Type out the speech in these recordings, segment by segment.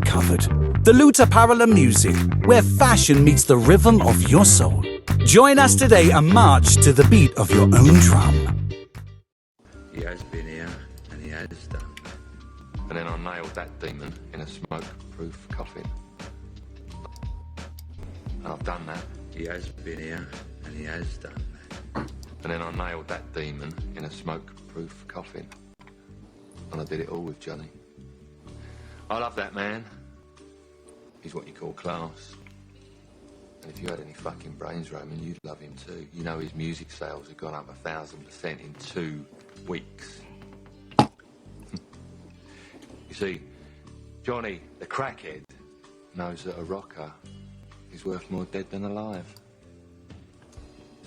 you covered. The LOOT Apparel and Music, where fashion meets the rhythm of your soul. Join us today and march to the beat of your own drum. He has been here and he has done. And then I nailed that demon in a smoke-proof coffin. And I've done that. He has been here and he has done that. And then I nailed that demon in a smoke-proof coffin. And I did it all with Johnny. I love that man. He's what you call class. And if you had any fucking brains, Roman, you'd love him too. You know his music sales have gone up 1,000% in 2 weeks. You see, Johnny, the crackhead, knows that a rocker is worth more dead than alive.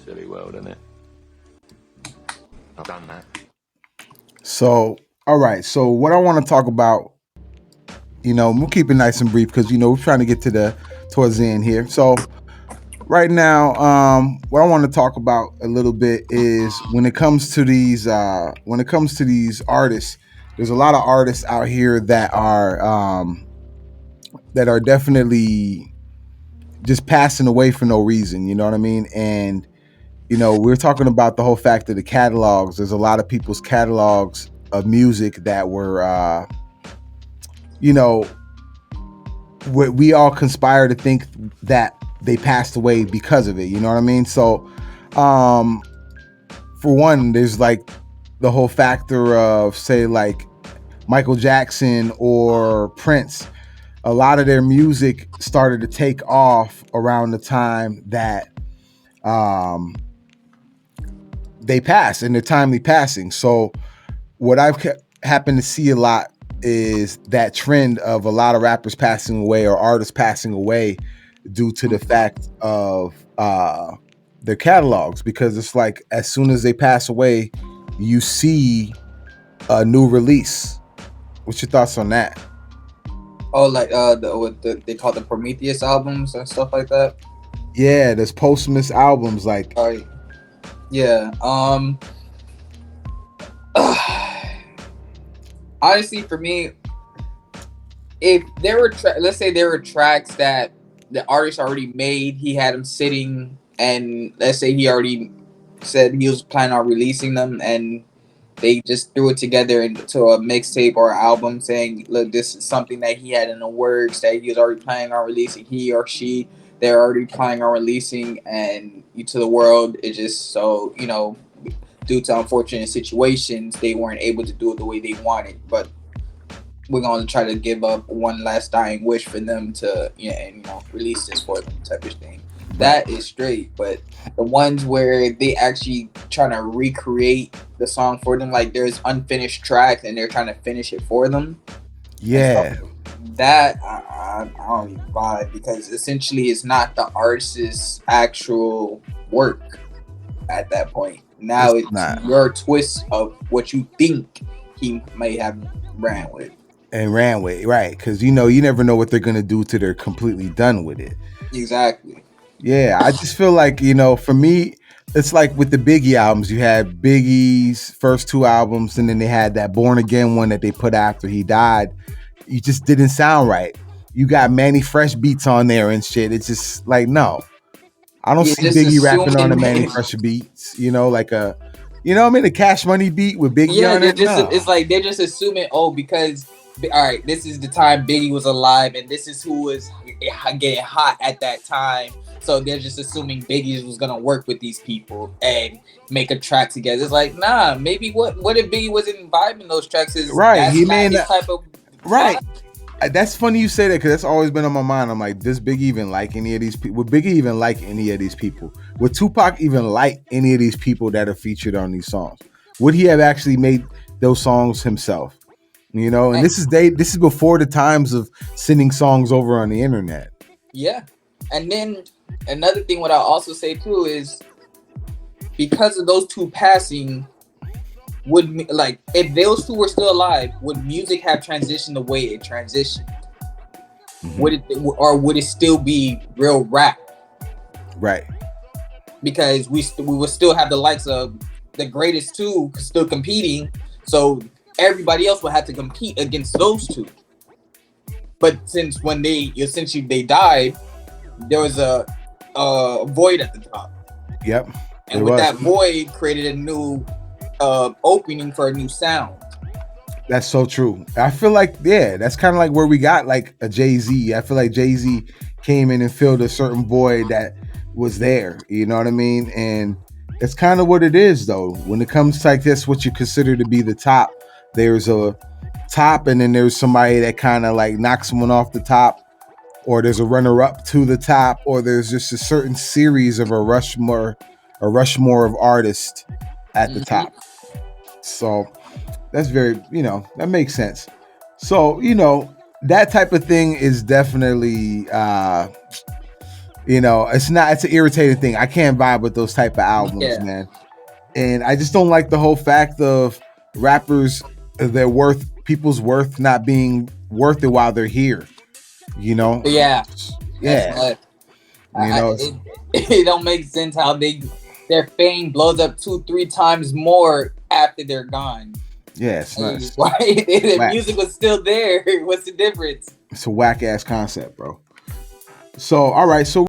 Silly world, isn't it? I've done that. So, all right. So what I want to talk about, we'll keep it nice and brief because, we're trying to get towards the end here. So right now, what I want to talk about a little bit is when it comes to these artists, there's a lot of artists out here that are definitely just passing away for no reason. You know what I mean? And, we're talking about the whole fact of the catalogs. There's a lot of people's catalogs of music that were, we all conspire to think that they passed away because of it. You know what I mean? So, for one, there's like the whole factor of, say, like Michael Jackson or Prince. A lot of their music started to take off around the time that they passed, and their timely passing. So what I've happened to see a lot is that trend of a lot of rappers passing away or artists passing away due to the fact of their catalogs, because it's like as soon as they pass away, you see a new release. What's your thoughts on that? Oh, like they call the Prometheus albums and stuff like that. Yeah, there's posthumous albums like. Yeah. Honestly, for me, if there were, let's say there were tracks that the artist already made, he had them sitting, and let's say he already said he was planning on releasing them, and they just threw it together into a mixtape or album saying, look, this is something that he had in the works that he was already planning on releasing, he or she, they're already planning on releasing, and to the world, it just so, due to unfortunate situations, they weren't able to do it the way they wanted. But we're going to try to give up one last dying wish for them to, release this for them type of thing. That is straight. But the ones where they actually trying to recreate the song for them, like there's unfinished tracks and they're trying to finish it for them. Yeah. That I don't even buy, because essentially it's not the artist's actual work at that point. Now it's your twist of what you think he may have ran with. Right? Because you never know what they're gonna do till they're completely done with it. Exactly. Yeah, I just feel like for me, it's like with the Biggie albums. You had Biggie's first 2 albums, and then they had that Born Again one that they put after he died. You just didn't sound right. You got Manny Fresh beats on there and shit. It's just like, no, I don't see Biggie rapping on the Manny Fresh beats. Like a, a Cash Money beat with Biggie on it. It's like they're just assuming, because all right, this is the time Biggie was alive, and this is who was getting hot at that time. So they're just assuming Biggie was gonna work with these people and make a track together. It's like, nah, maybe what if Biggie wasn't vibing those tracks? Is right? He made that type of right. That's funny you say that, because that's always been on my mind. I'm like, does Biggie even like any of these people? Would Biggie even like any of these people? Would Tupac even like any of these people that are featured on these songs? Would he have actually made those songs himself? And this is before the times of sending songs over on the internet. Yeah. And then another thing, what I'll also say too is, because of those two passing, if those two were still alive, would music have transitioned the way it transitioned? Mm-hmm. Would it still be real rap? Right. Because we would still have the likes of the greatest two still competing, so everybody else would have to compete against those two. But since they died, there was a void at the top. Yep. And with that void created a new opening for a new sound. That's so true. I feel like, yeah, that's kind of like where we got like a Jay-Z. I feel like Jay-Z came in and filled a certain void that was there. You know what I mean? And it's kind of what it is, though. When it comes to like this, what you consider to be the top, there's a top, and then there's somebody that kind of like knocks someone off the top, or there's a runner-up to the top, or there's just a certain series of a Rushmore of artists at the top. So that's very, that makes sense. So, that type of thing is definitely, it's an irritating thing. I can't vibe with those type of albums, man. And I just don't like the whole fact of rappers, people's worth not being worth it while they're here, Yeah. It don't make sense how their fame blows up 2-3 times more after they're gone. Yeah, it's nuts. Why the music was still there? What's the difference? It's a whack ass concept, bro. So, all right. So